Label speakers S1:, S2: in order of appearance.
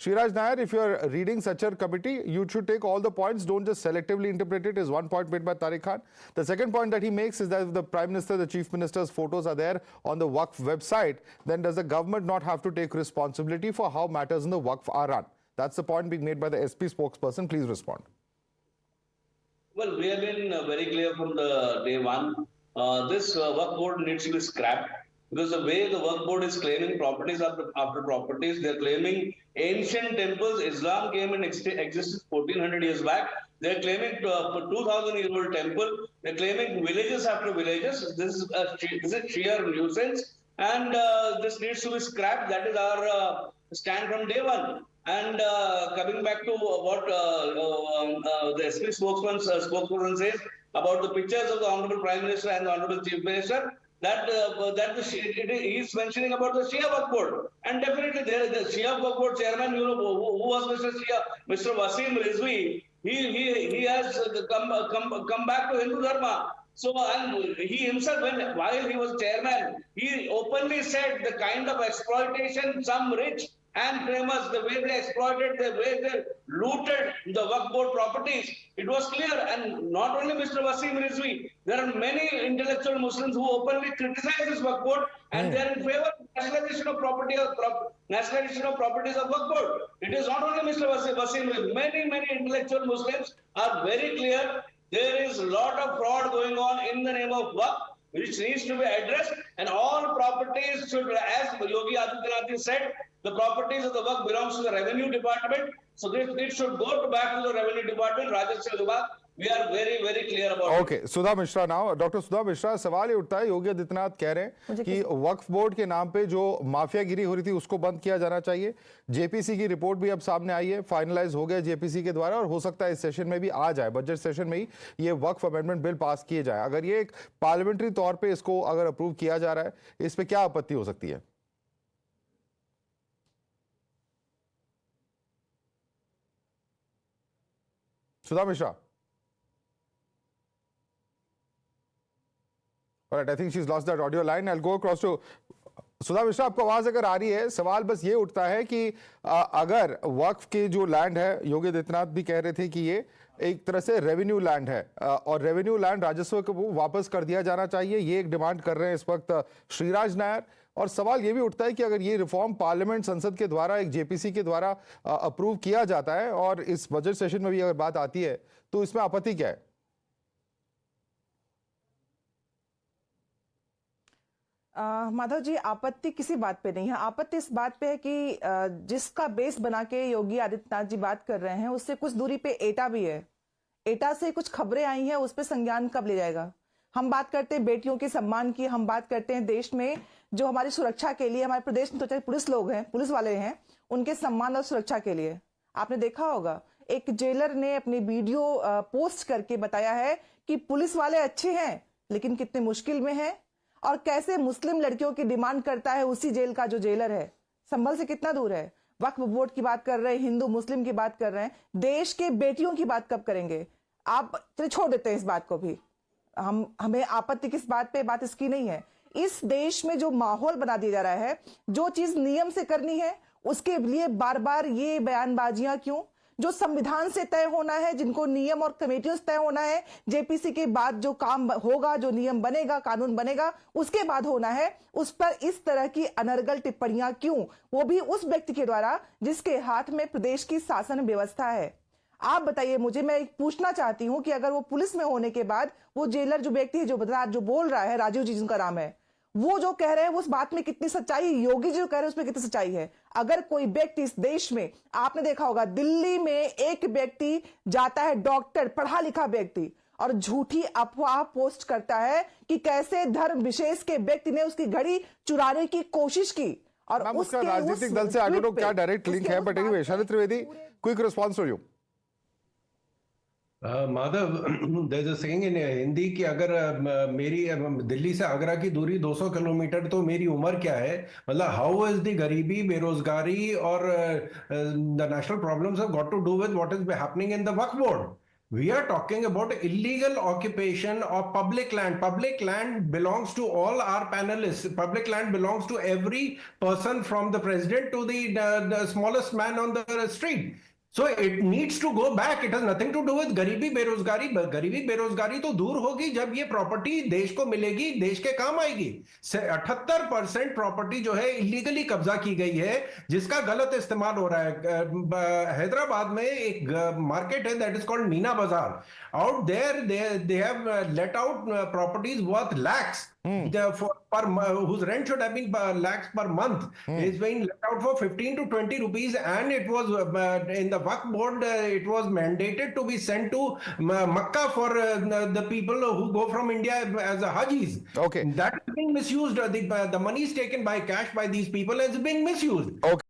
S1: Shriraj Nair, if you are reading such a committee, you should take all the points, don't just selectively interpret it, is one point made by Tariq Khan. The second point that he makes is that if the Prime Minister, the Chief Minister's photos are there on the Waqf website, then does the government not have to take responsibility for how matters in the Waqf are run? That's the point being made by the SP spokesperson. Please respond.
S2: Well, we have been very clear from the day one. This Waqf board needs to be scrapped because the way the Waqf board is claiming properties after properties, they're claiming ancient temples. Islam came in existence 1400 years back. They're claiming 2000-year-old temple. They're claiming villages after villages. This is sheer nuisance, and this needs to be scrapped. That is our stand from day one. And coming back to what the SP spokesperson says about the pictures of the Honorable Prime Minister and the Honorable Chief Minister, that he is mentioning about the Shia Waqf Board, and definitely there the Shia Waqf Board chairman, who was Mr. Shia, Mr. Wasim Rizvi. He has come back to Hindu Dharma. So, and he himself, while he was chairman, he openly said the kind of exploitation some rich and famous, the way they exploited, the way they looted the Waqf board properties, it was clear. And not only Mr. Wasim Rizvi, there are many intellectual Muslims who openly criticize this Waqf board, and they are in favor of nationalization of properties of Waqf board. It is not only Mr. Wasim Rizvi. Many intellectual Muslims are very clear. There is a lot of fraud going on in the name of Waqf, which needs to be addressed, and all properties should, as Yogi Adityanath said, the properties of the Waqf belongs to the Revenue Department. So this should go back to the Revenue Department, Rajasthan Vibhag. We are very clear about it.
S1: Okay, Sudha Mishra now. Dr. Sudha Mishra, सवाल ये उठता है, योगी आदित्यनाथ कह रहे हैं कि वक्फ board के नाम पे जो माफियागिरी हो रही थी उसको बंद किया जाना चाहिए. जेपीसी की रिपोर्ट भी अब सामने आई है, फाइनलाइज हो गया जेपीसी के द्वारा, और हो सकता है इस सेशन में भी आ जाए, बजट सेशन में ही ये वक्फ अमेंडमेंट बिल पास किए जाए. अगर ये एक पार्लियामेंट्री तौर पे इसको अगर अप्रूव किया जा रहा है, इस पे क्या आपत्ति हो सकती है? Sudha Mishra. All right, I think she's lost that audio line. I'll go across to सुधा मिश्रा. आपको आवाज अगर आ रही है, सवाल बस ये उठता है कि अगर वक्फ के जो लैंड है, योगी आदित्यनाथ भी कह रहे थे कि ये एक तरह से रेवेन्यू लैंड है, और रेवेन्यू लैंड राजस्व को वापस कर दिया जाना चाहिए, ये एक डिमांड कर रहे हैं इस वक्त श्रीराज नायर. और सवाल ये भी उठता है कि अगर ये रिफॉर्म पार्लियामेंट संसद के द्वारा, एक जेपीसी के द्वारा अप्रूव किया जाता है और इस बजट सेशन में भी अगर बात आती है, तो इसमें आपत्ति क्या है?
S3: माधव जी, आपत्ति किसी बात पे नहीं है. आपत्ति इस बात पे है कि जिसका बेस बना के योगी आदित्यनाथ जी बात कर रहे हैं, उससे कुछ दूरी पे एटा भी है. एटा से कुछ खबरें आई हैं, उस पर संज्ञान कब ले जाएगा? हम बात करते हैं बेटियों के सम्मान की, हम बात करते हैं देश में जो हमारी सुरक्षा के लिए, हमारे प्रदेश में तो चाहे पुलिस लोग हैं, पुलिस वाले हैं, उनके सम्मान और सुरक्षा के लिए. आपने देखा होगा, एक जेलर ने अपनी वीडियो पोस्ट करके बताया है कि पुलिस वाले अच्छे हैं लेकिन कितने मुश्किल में हैं, और कैसे मुस्लिम लड़कियों की डिमांड करता है उसी जेल का जो जेलर है. संभल से कितना दूर है. वक्फ बोर्ड की बात कर रहे हैं, हिंदू मुस्लिम की बात कर रहे हैं, देश के बेटियों की बात कब करेंगे आप? चलिए छोड़ देते हैं इस बात को भी. हमें आपत्ति किस बात पे, बात इसकी नहीं है. इस देश में जो माहौल बना दिया जा रहा है, जो चीज नियम से करनी है उसके लिए बार बार ये बयानबाजियां क्यों? जो संविधान से तय होना है, जिनको नियम और कमेटियों से तय होना है, जेपीसी के बाद जो काम होगा, जो नियम बनेगा, कानून बनेगा, उसके बाद होना है, उस पर इस तरह की अनर्गल टिप्पणियां क्यों? वो भी उस व्यक्ति के द्वारा जिसके हाथ में प्रदेश की शासन व्यवस्था है. आप बताइए मुझे, मैं पूछना चाहती हूं कि अगर वो पुलिस में होने के बाद वो जेलर जो व्यक्ति है, जो बोल रहा है, राजीव जी जिनका नाम है, वो जो कह रहे हैं उस बात में कितनी सच्चाई, योगी जी जो कह रहे हैं उसमें कितनी सच्चाई है? अगर कोई व्यक्ति इस देश में, आपने देखा होगा दिल्ली में एक व्यक्ति जाता है, डॉक्टर पढ़ा लिखा व्यक्ति, और झूठी अफवाह पोस्ट करता है कि कैसे धर्म विशेष के व्यक्ति ने उसकी घड़ी चुराने की कोशिश की, और
S1: उसका राजनीतिक दल से आई डोंट नो क्या डायरेक्ट लिंक है, but anyway Sharad Trivedi, quick response for you.
S4: Madhav, there's a saying in Hindi कि अगर मेरी दिल्ली से आगरा की दूरी 200 किलोमीटर तो मेरी उम्र क्या है? मतलब हाउ इज द गरीबी, बेरोजगारी और the national problems have got to do with what is happening in the Waqf board? We are talking about illegal occupation of public land. Public land belongs to all our panelists. Public land belongs to every person from the president to the smallest man on the street. So it needs to go back. It has nothing to do with गरीबी बेरोजगारी. गरीबी बेरोजगारी तो दूर होगी जब ये property देश को मिलेगी, देश के काम आएगी. 78% प्रॉपर्टी जो है इलीगली कब्जा की गई है, जिसका गलत इस्तेमाल हो रहा है. हैदराबाद में एक मार्केट है दैट इज कॉल्ड मीना बाजार. Out there they have let out properties worth lakhs. Whose rent should have been lakhs per month is being let out for 15 to 20 rupees, and it was in the Waqf board it was mandated to be sent to Makkah for the people who go from India as Hajis.
S1: Okay.
S4: That is being misused. The money is taken by cash by these people and is being misused.
S1: Okay.